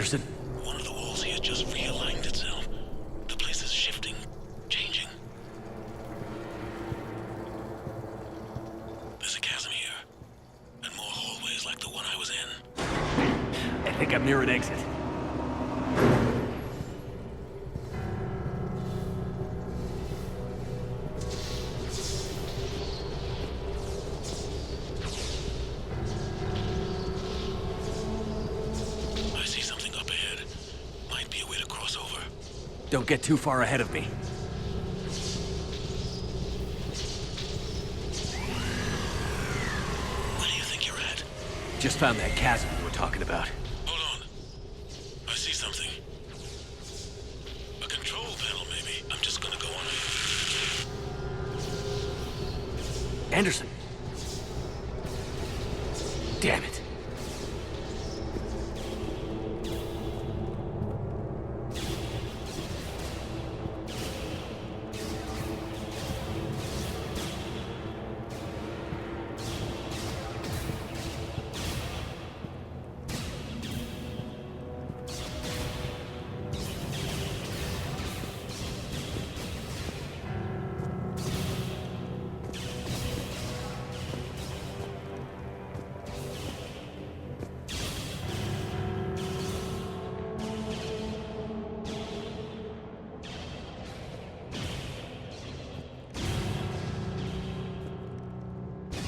Anderson? One of the walls here just realigned itself. The place is shifting, changing. There's a chasm here, and more hallways like the one I was in. I think I'm near an exit. I see something up ahead. Might be a way to cross over. Don't get too far ahead of me. Where do you think you're at? Just found that chasm we were talking about. Hold on. I see something. A control panel, maybe. I'm just gonna go on it. Anderson! Damn it.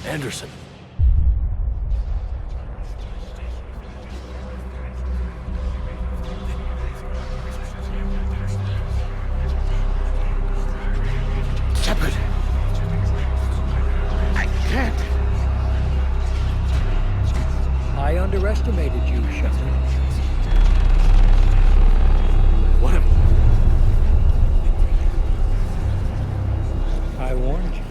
Anderson. Shepard! I can't! I underestimated you, Shepard. What am... I warned you.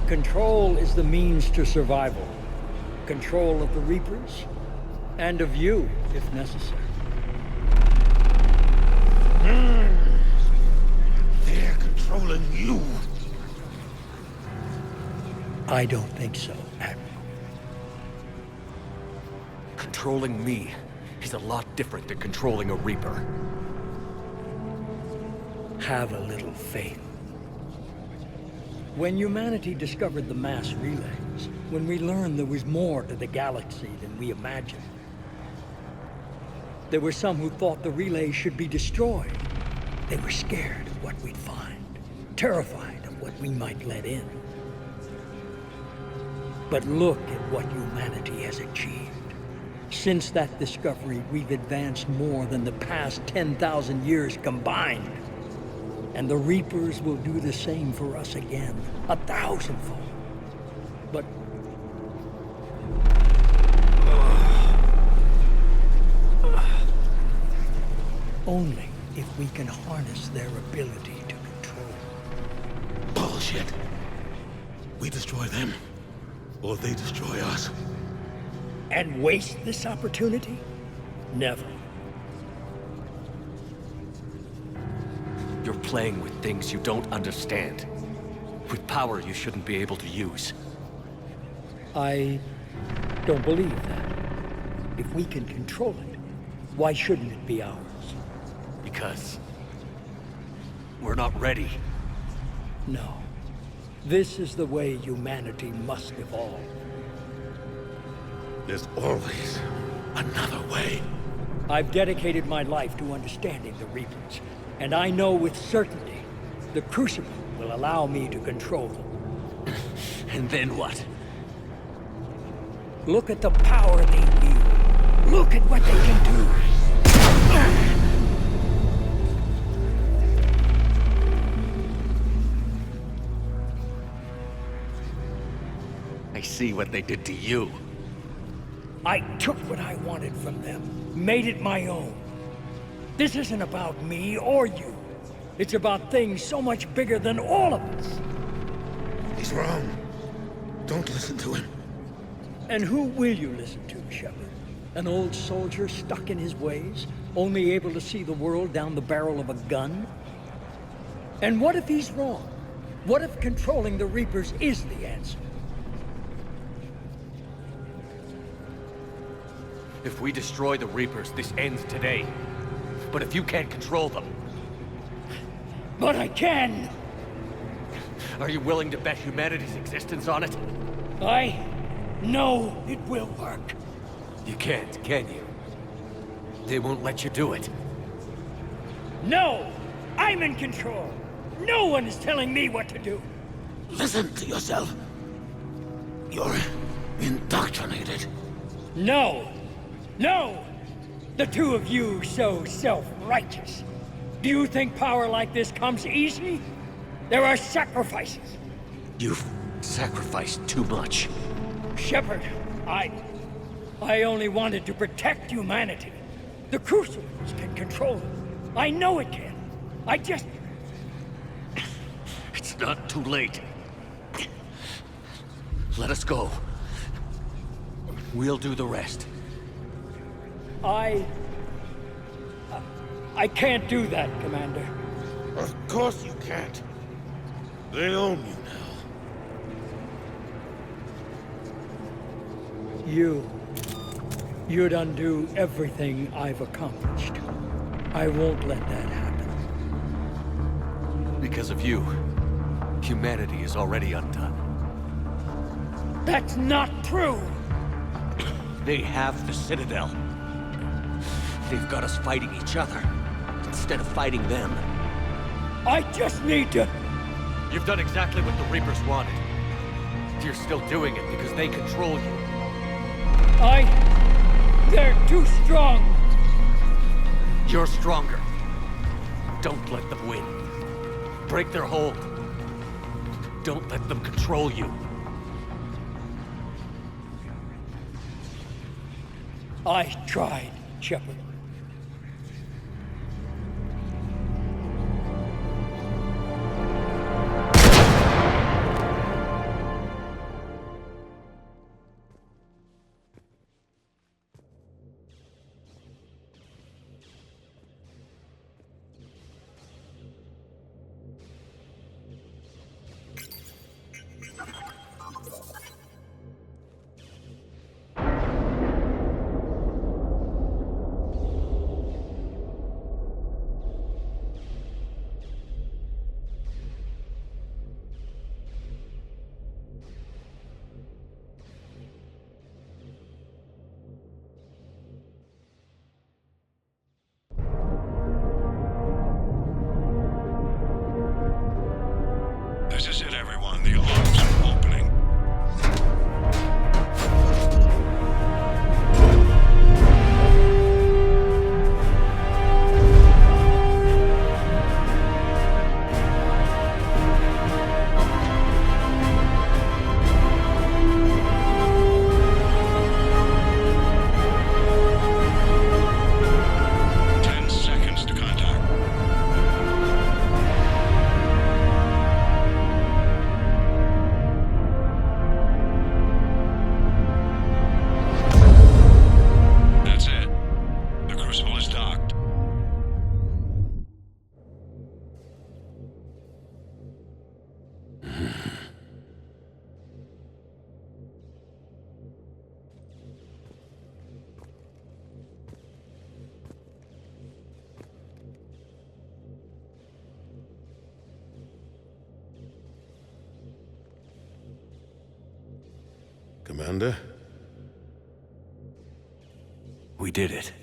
Control is the means to survival. Control of the Reapers, and of you, if necessary. They're controlling you. I don't think so, Admiral. Controlling me is a lot different than controlling a Reaper. Have a little faith. When humanity discovered the mass relays, when we learned there was more to the galaxy than we imagined, there were some who thought the relays should be destroyed. They were scared of what we'd find, terrified of what we might let in. But look at what humanity has achieved. Since that discovery, we've advanced more than the past 10,000 years combined. And the Reapers will do the same for us again, 1,000-fold. But... only if we can harness their ability to control. Bullshit. We destroy them, or they destroy us. And waste this opportunity? Never. You're playing with things you don't understand. With power you shouldn't be able to use. I don't believe that. If we can control it, why shouldn't it be ours? Because... we're not ready. No. This is the way humanity must evolve. There's always another way. I've dedicated my life to understanding the Reapers, and I know with certainty the Crucible will allow me to control them. And then what? Look at the power they wield. Look at what they can do. I see what they did to you. I took what I wanted from them, made it my own. This isn't about me or you. It's about things so much bigger than all of us. He's wrong. Don't listen to him. And who will you listen to, Shepard? An old soldier stuck in his ways, only able to see the world down the barrel of a gun? And what if he's wrong? What if controlling the Reapers is the answer? If we destroy the Reapers, this ends today. But if you can't control them, But I can! are you willing to bet humanity's existence on it? I know it will work. You can't, can you? They won't let you do it. No! I'm in control! No one is telling me what to do! Listen to yourself. You're indoctrinated. No! No! The two of you so self-righteous. Do you think power like this comes easy? There are sacrifices. You've sacrificed too much. Shepard, I only wanted to protect humanity. The Crucibles can control it. I know it can. I just... It's not too late. Let us go. We'll do the rest. I can't do that, Commander. Of course you can't. They own you now. You'd undo everything I've accomplished. I won't let that happen. Because of you, humanity is already undone. That's not true! They have the Citadel. They've got us fighting each other, instead of fighting them. I just need to... You've done exactly what the Reapers wanted. You're still doing it because they control you. They're too strong! You're stronger. Don't let them win. Break their hold. Don't let them control you. I tried, Shepard. This is it, everyone. The alarms are opening. Commander? We did it.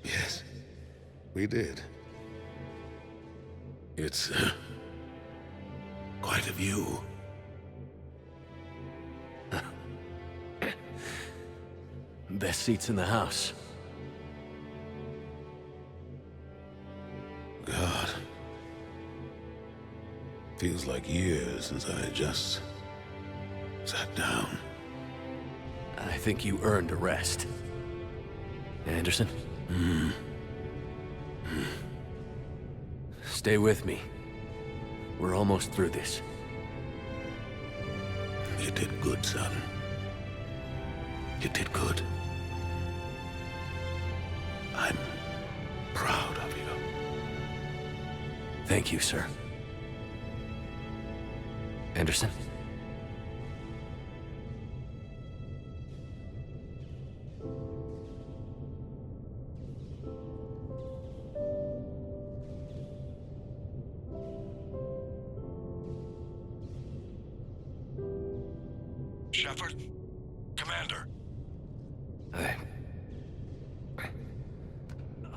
Yes, we did. It's quite a view. Best seats in the house. God. Feels like years since I just sat down. I think you earned a rest. Anderson? Stay with me. We're almost through this. You did good, son. You did good. I'm proud of you. Thank you, sir. Anderson? Shepard? Commander. Hey.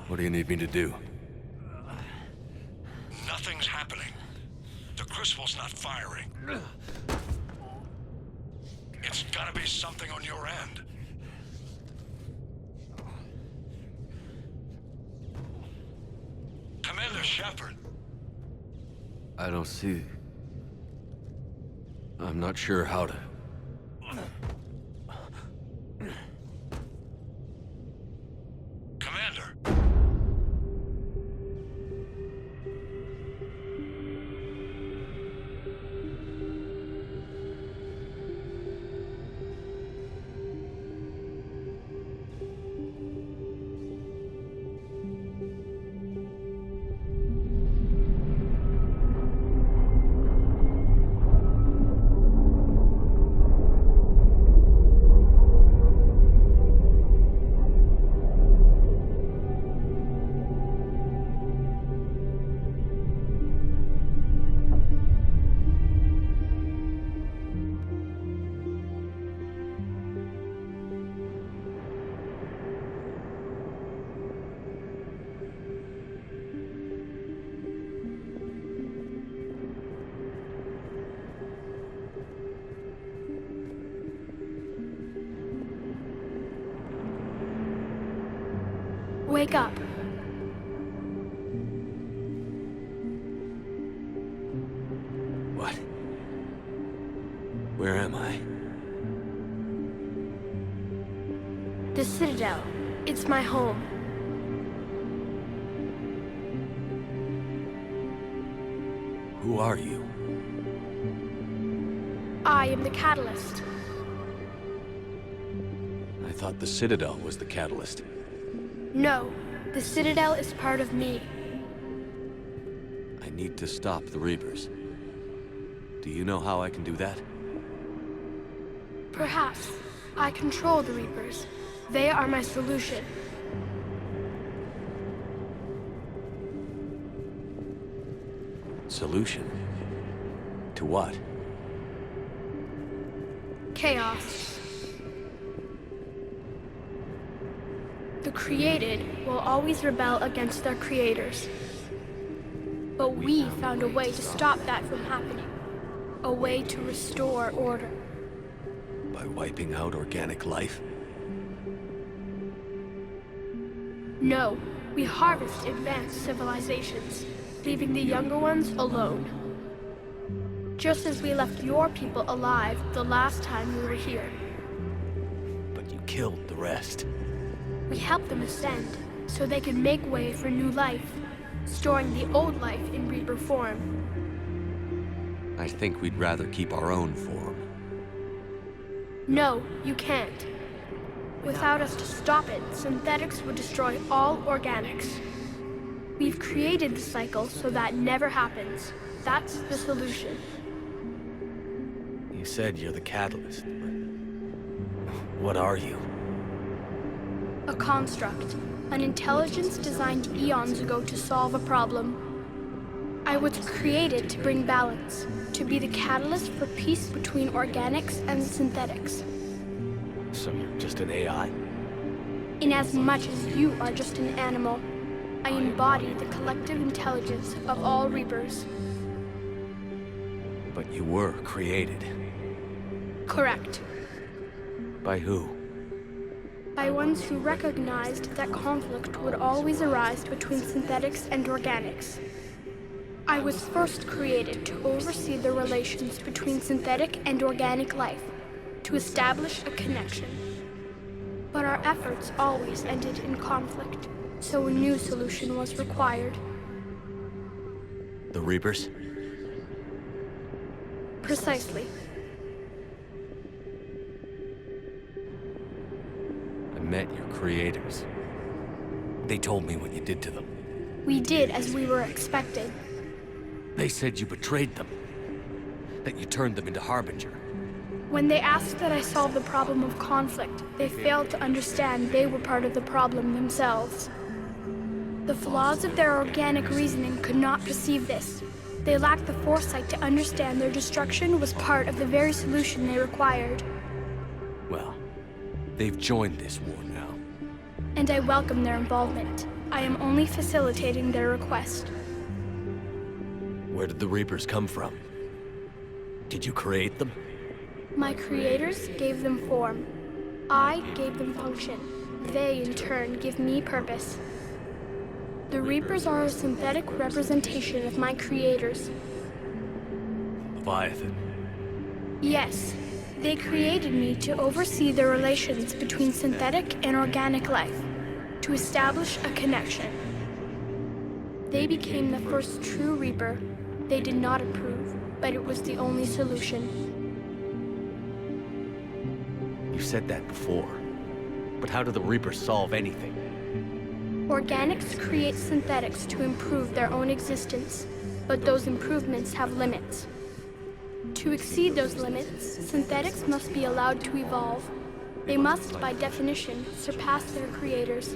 What do you need me to do? Nothing's happening. The Crucible's not firing. It's gotta be something on your end. Commander Shepard. I don't see... I'm not sure how to... Commander. Wake up. What? Where am I? The Citadel. It's my home. Who are you? I am the Catalyst. I thought the Citadel was the catalyst. No, the Citadel is part of me. I need to stop the Reapers. Do you know how I can do that? Perhaps. I control the Reapers. They are my solution. Solution? To what? Chaos. The created will always rebel against their creators. But we found a way to stop that from happening. A way to restore order. By wiping out organic life? No, we harvest advanced civilizations, leaving the younger ones alone. Just as we left your people alive the last time we were here. But you killed the rest. We helped them ascend, so they could make way for new life, storing the old life in Reaper form. I think we'd rather keep our own form. No, you can't. Without us to stop it, synthetics would destroy all organics. We've created the cycle so that never happens. That's the solution. You said you're the catalyst. What are you? A construct. An intelligence designed eons ago to solve a problem. I was created to bring balance, to be the catalyst for peace between organics and synthetics. So you're just an AI? Inasmuch as you are just an animal, I embody the collective intelligence of all Reapers. But you were created. Correct. By who? By ones who recognized that conflict would always arise between synthetics and organics. I was first created to oversee the relations between synthetic and organic life, to establish a connection. But our efforts always ended in conflict, so a new solution was required. The Reapers? Precisely. I met your creators. They told me what you did to them. We did as we were expected. They said you betrayed them. That you turned them into Harbinger. When they asked that I solve the problem of conflict, they failed to understand they were part of the problem themselves. The flaws of their organic reasoning could not perceive this. They lacked the foresight to understand their destruction was part of the very solution they required. They've joined this war now. And I welcome their involvement. I am only facilitating their request. Where did the Reapers come from? Did you create them? My creators gave them form. I gave them function. They, in turn, give me purpose. The Reapers are a synthetic representation of my creators. Leviathan. Yes, they created me to oversee the relations between synthetic and organic life, to establish a connection. They became the first true Reaper. They did not approve, but it was the only solution. You said that before. But how do the Reapers solve anything? Organics create synthetics to improve their own existence, but those improvements have limits. To exceed those limits, synthetics must be allowed to evolve. They must, by definition, surpass their creators.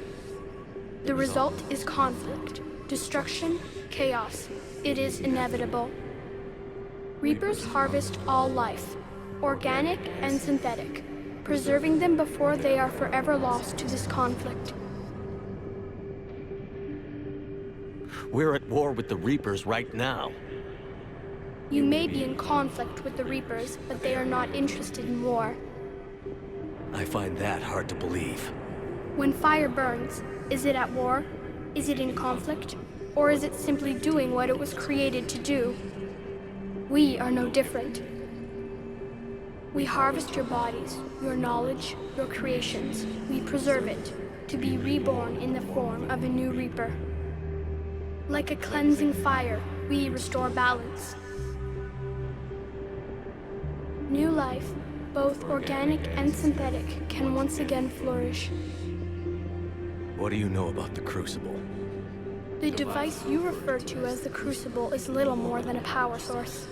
The result is conflict, destruction, chaos. It is inevitable. Reapers harvest all life, organic and synthetic, preserving them before they are forever lost to this conflict. We're at war with the Reapers right now. You may be in conflict with the Reapers, but they are not interested in war. I find that hard to believe. When fire burns, is it at war? Is it in conflict? Or is it simply doing what it was created to do? We are no different. We harvest your bodies, your knowledge, your creations. We preserve it, to be reborn in the form of a new Reaper. Like a cleansing fire, we restore balance. New life, both organic and synthetic, can once again flourish. What do you know about the Crucible? The device you refer to as the Crucible is little more than a power source.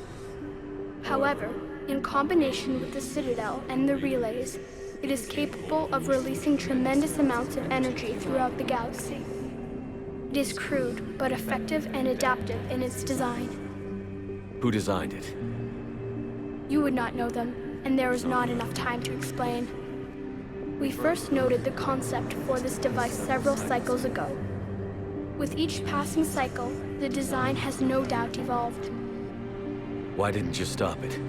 However, in combination with the Citadel and the relays, it is capable of releasing tremendous amounts of energy throughout the galaxy. It is crude, but effective and adaptive in its design. Who designed it? You would not know them, and there is not enough time to explain. We first noted the concept for this device several cycles ago. With each passing cycle, the design has no doubt evolved. Why didn't you stop it?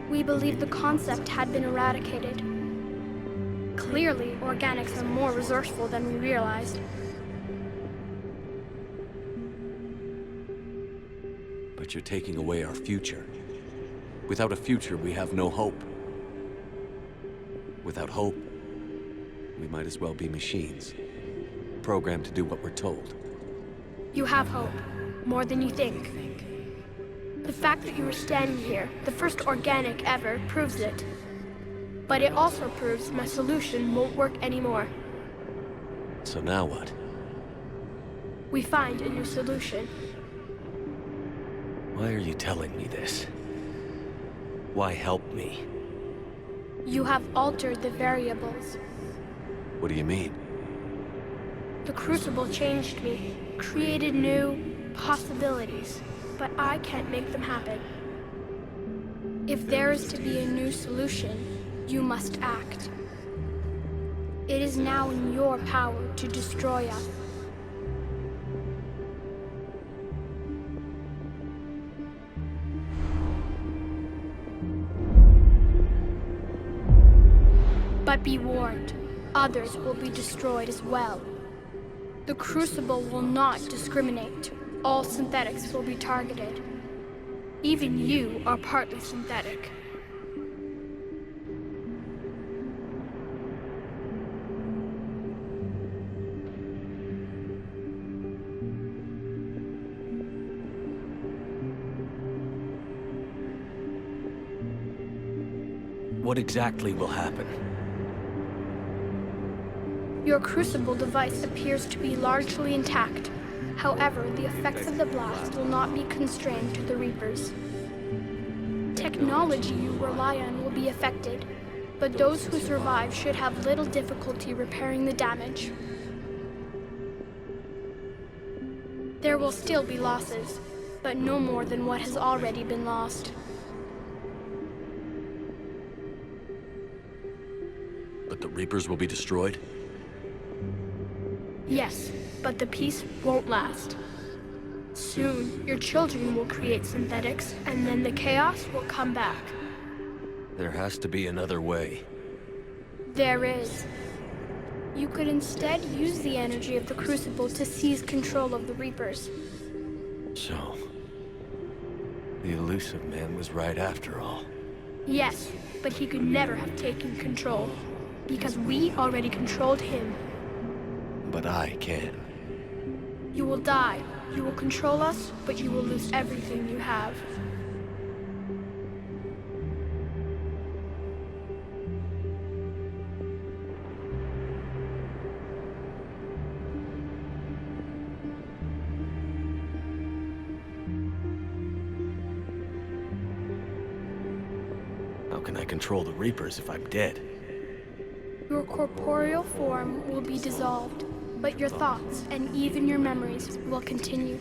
We believed the concept had been eradicated. Clearly, organics are more resourceful than we realized. But you're taking away our future. Without a future, we have no hope. Without hope, we might as well be machines, programmed to do what we're told. You have hope, more than you think. The fact that you are standing here, the first organic ever, proves it. But it also proves my solution won't work anymore. So now what? We find a new solution. Why are you telling me this? Why help me? You have altered the variables. What do you mean? The Crucible changed me, created new possibilities, but I can't make them happen. If there is to be a new solution, you must act. It is now in your power to destroy us. But be warned, others will be destroyed as well. The Crucible will not discriminate. All synthetics will be targeted. Even you are partly synthetic. What exactly will happen? Your Crucible device appears to be largely intact. However, the effects of the blast will not be constrained to the Reapers. Technology you rely on will be affected, but those who survive should have little difficulty repairing the damage. There will still be losses, but no more than what has already been lost. But the Reapers will be destroyed? Yes, but the peace won't last. Soon, your children will create synthetics, and then the chaos will come back. There has to be another way. There is. You could instead use the energy of the Crucible to seize control of the Reapers. So... the Elusive Man was right after all. Yes, but he could never have taken control, because we already controlled him. But I can. You will die. You will control us, but you will lose everything you have. How can I control the Reapers if I'm dead? Your corporeal form will be dissolved, but your thoughts and even your memories will continue.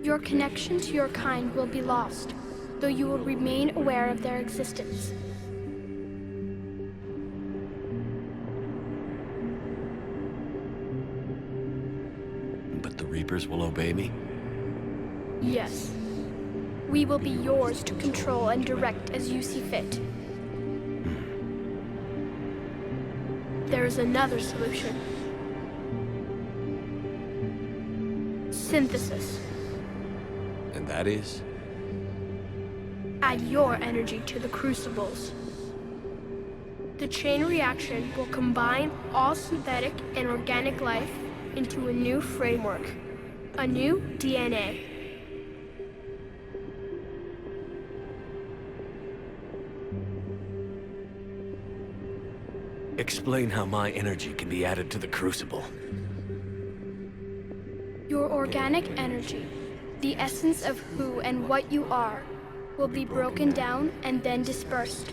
Your connection to your kind will be lost, though you will remain aware of their existence. But the Reapers will obey me? Yes. We will be yours to control and direct as you see fit. There is another solution. Synthesis. And that is? Add your energy to the crucibles. The chain reaction will combine all synthetic and organic life into a new framework, a new DNA. Explain how my energy can be added to the Crucible. Your organic energy, the essence of who and what you are, will be broken down and then dispersed.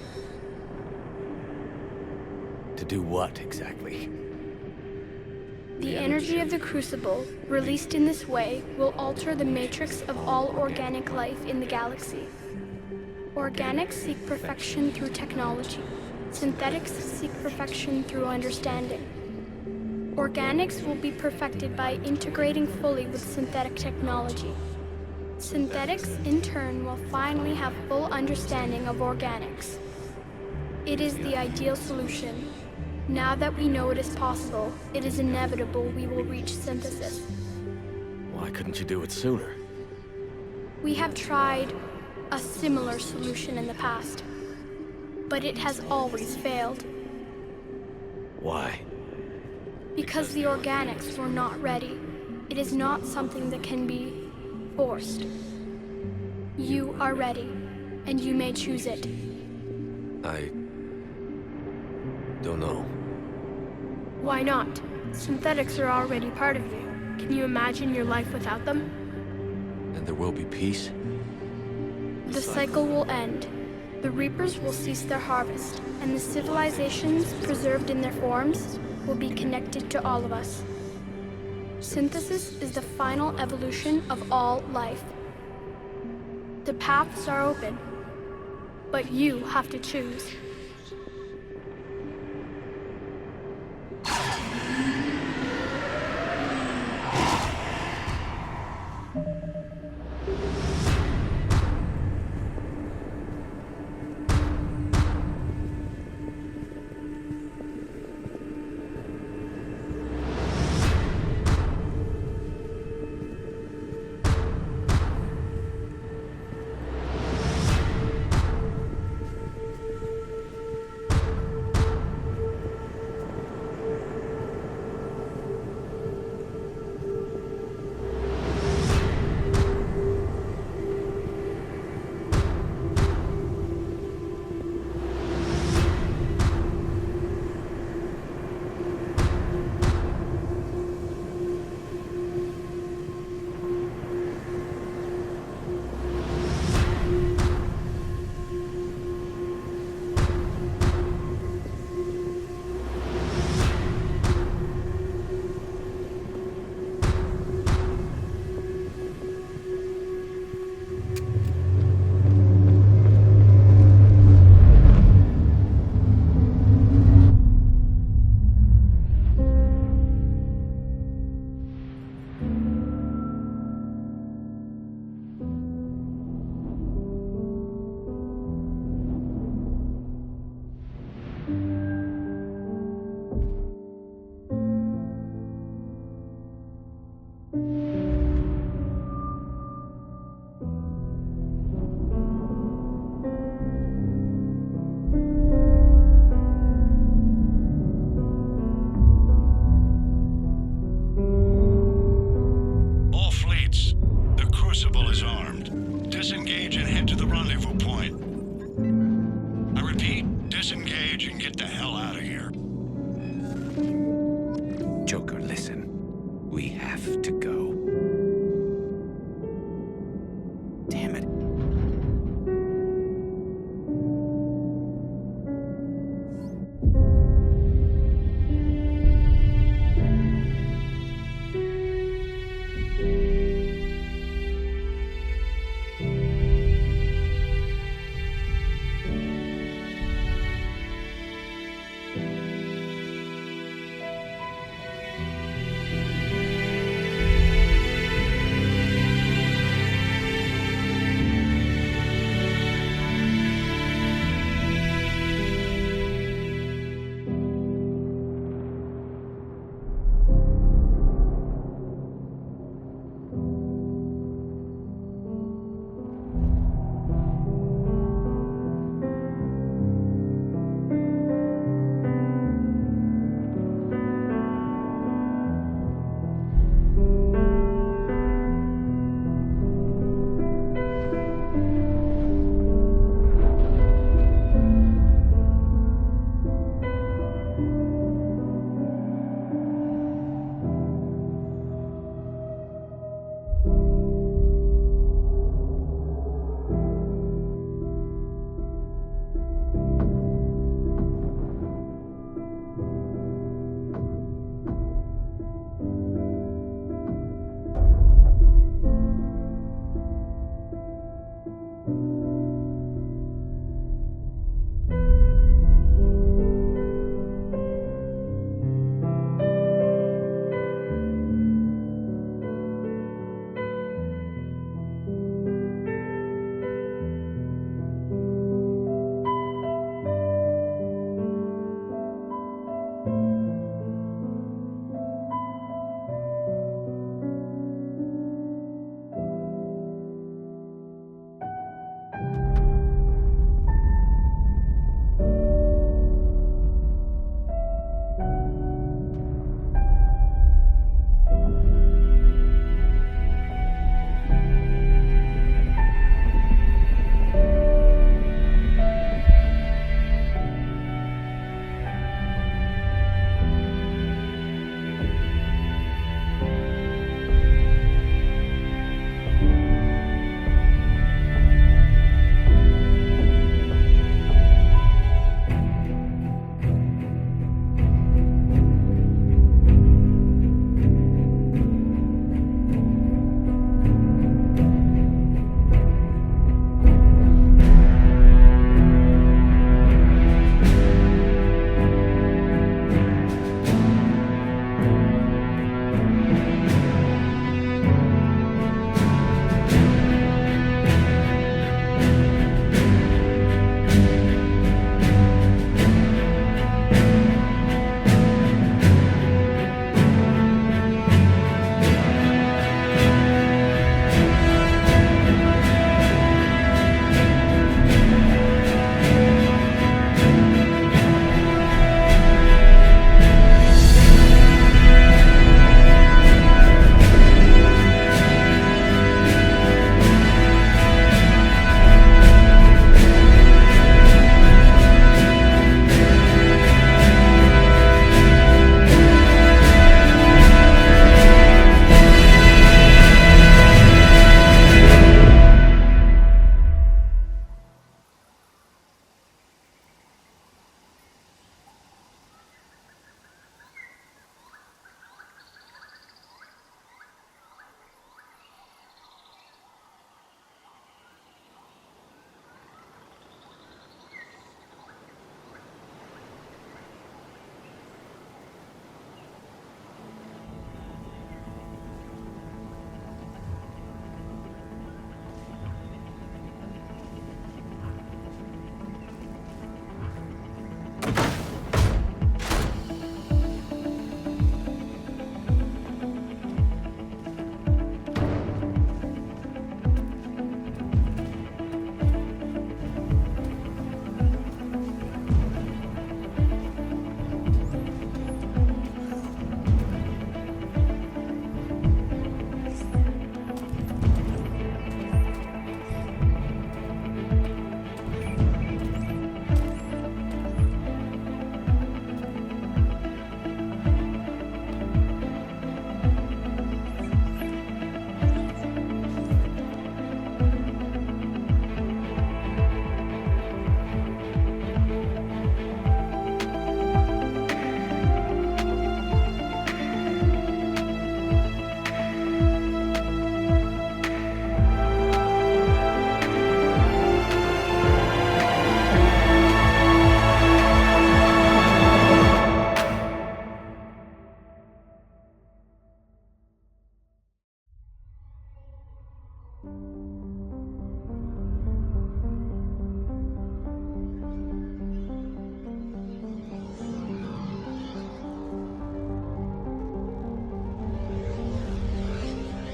To do what, exactly? The energy of the Crucible, released in this way, will alter the matrix of all organic life in the galaxy. Organics seek perfection through technology. Synthetics seek perfection through understanding. Organics will be perfected by integrating fully with synthetic technology. Synthetics, in turn, will finally have full understanding of organics. It is the ideal solution. Now that we know it is possible, it is inevitable we will reach synthesis. Why couldn't you do it sooner? We have tried a similar solution in the past, but it has always failed. Why? Because the organics were not ready. It is not something that can be forced. You are ready, and you may choose it. I... don't know. Why not? Synthetics are already part of you. Can you imagine your life without them? And there will be peace? The cycle will end. The Reapers will cease their harvest, and the civilizations preserved in their forms will be connected to all of us. Synthesis is the final evolution of all life. The paths are open, but you have to choose.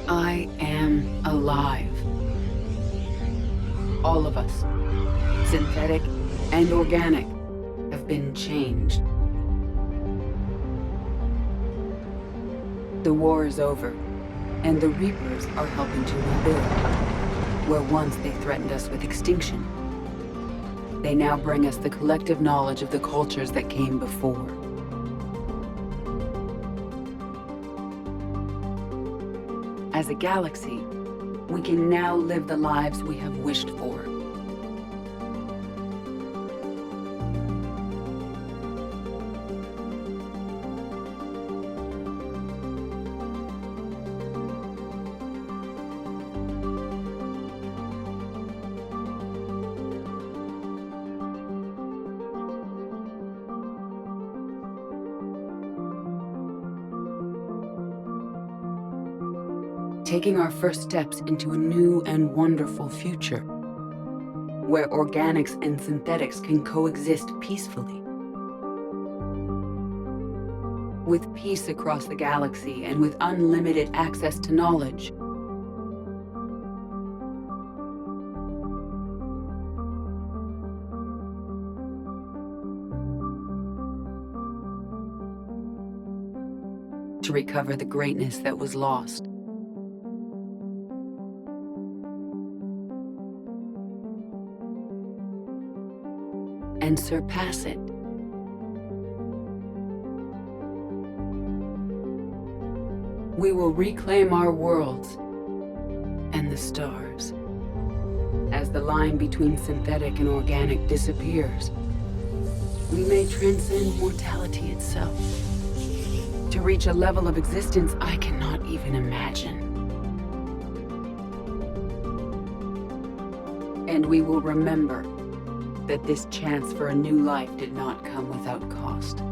I am alive. All of us, synthetic and organic, have been changed. The war is over, and the Reapers are helping to rebuild. Where once they threatened us with extinction, they now bring us the collective knowledge of the cultures that came before. As a galaxy, we can now live the lives we have wished for. Taking our first steps into a new and wonderful future, where organics and synthetics can coexist peacefully. With peace across the galaxy and with unlimited access to knowledge. To recover the greatness that was lost. And surpass it. We will reclaim our worlds and the stars. As the line between synthetic and organic disappears, we may transcend mortality itself to reach a level of existence I cannot even imagine. And we will remember that this chance for a new life did not come without cost.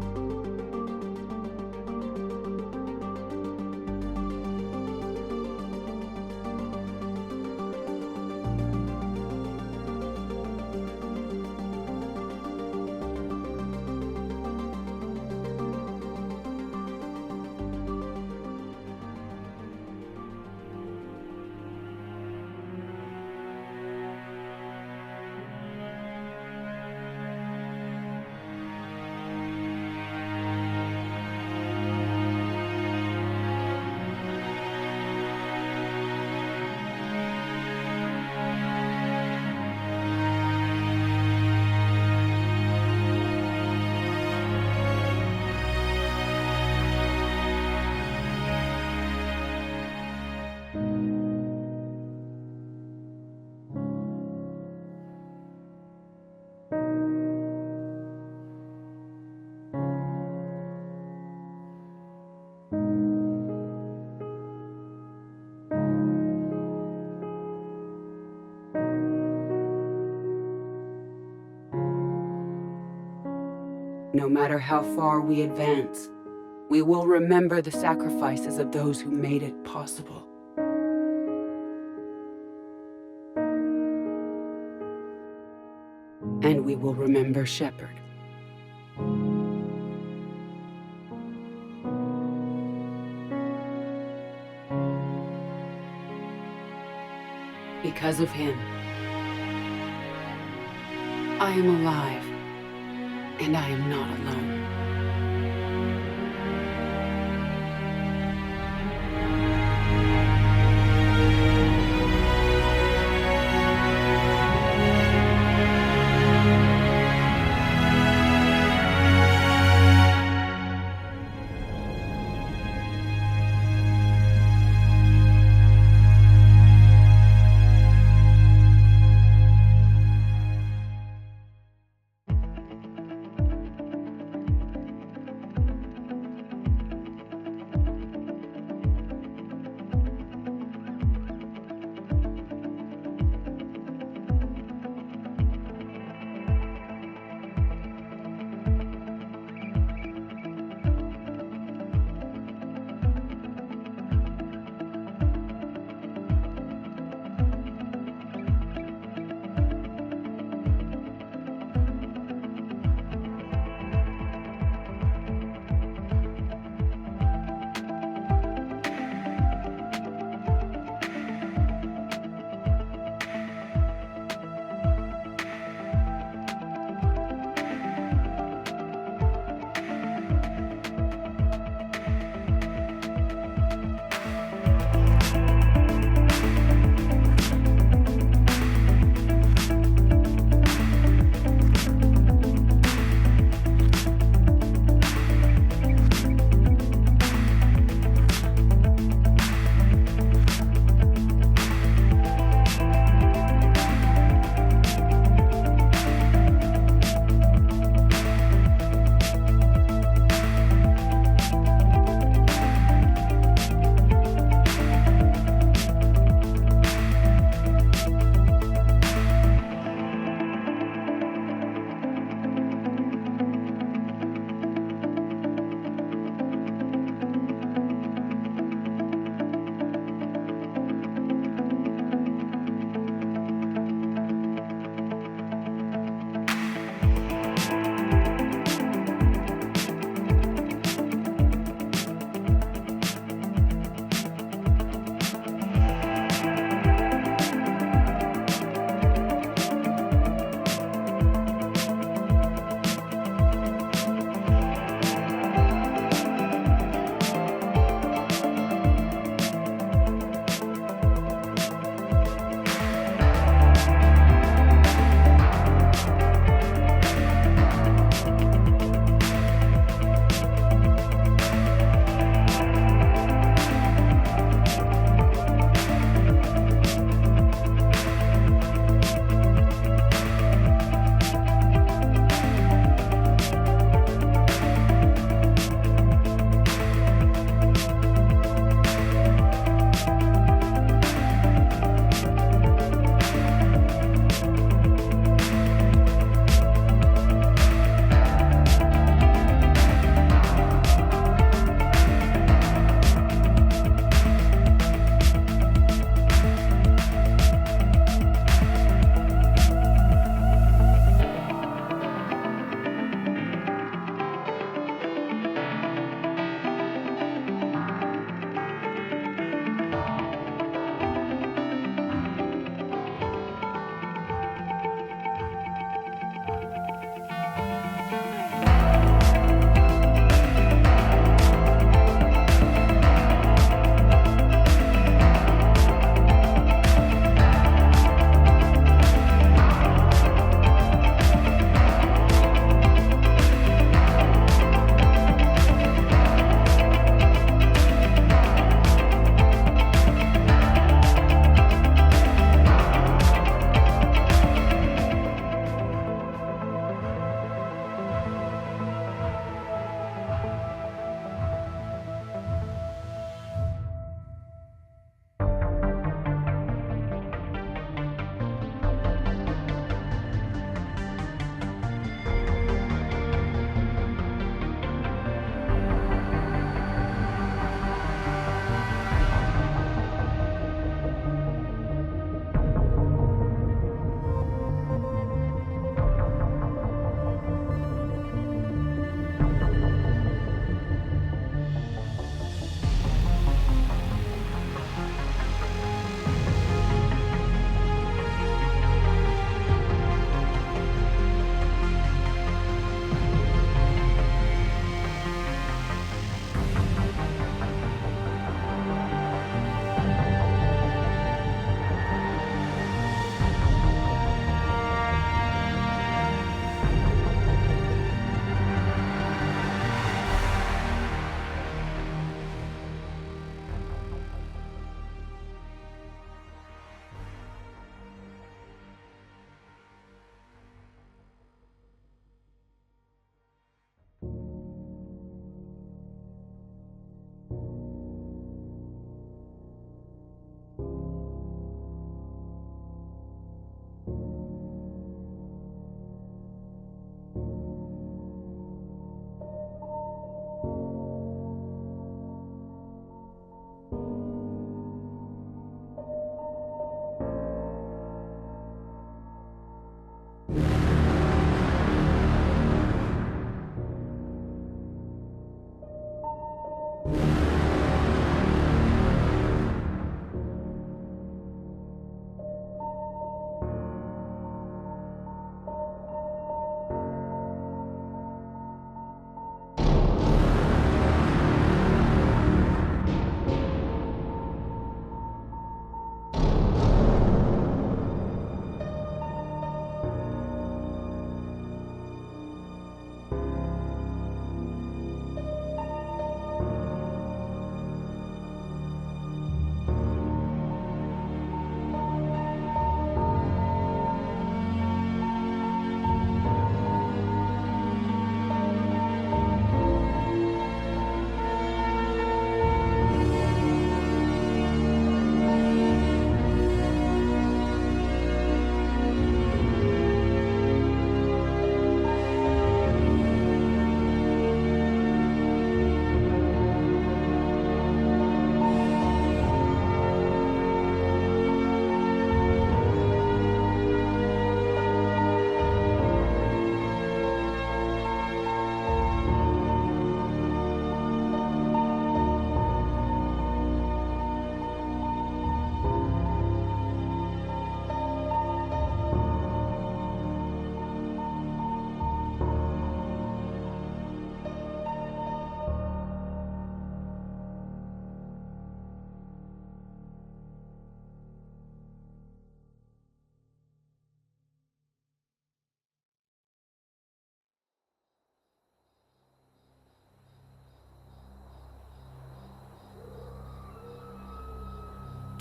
No matter how far we advance, we will remember the sacrifices of those who made it possible. And we will remember Shepard. Because of him, I am alive. And I am not alone.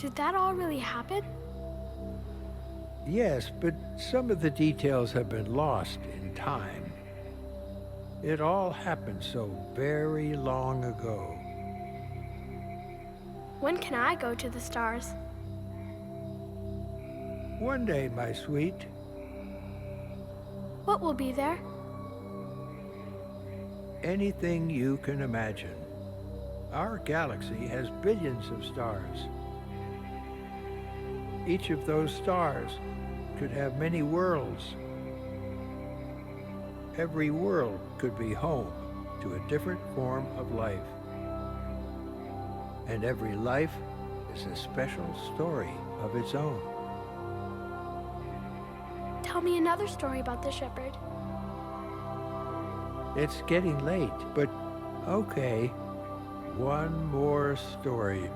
Did that all really happen? Yes, but some of the details have been lost in time. It all happened so very long ago. When can I go to the stars? One day, my sweet. What will be there? Anything you can imagine. Our galaxy has billions of stars. Each of those stars could have many worlds. Every world could be home to a different form of life. And every life is a special story of its own. Tell me another story about the shepherd. It's getting late, but okay. One more story.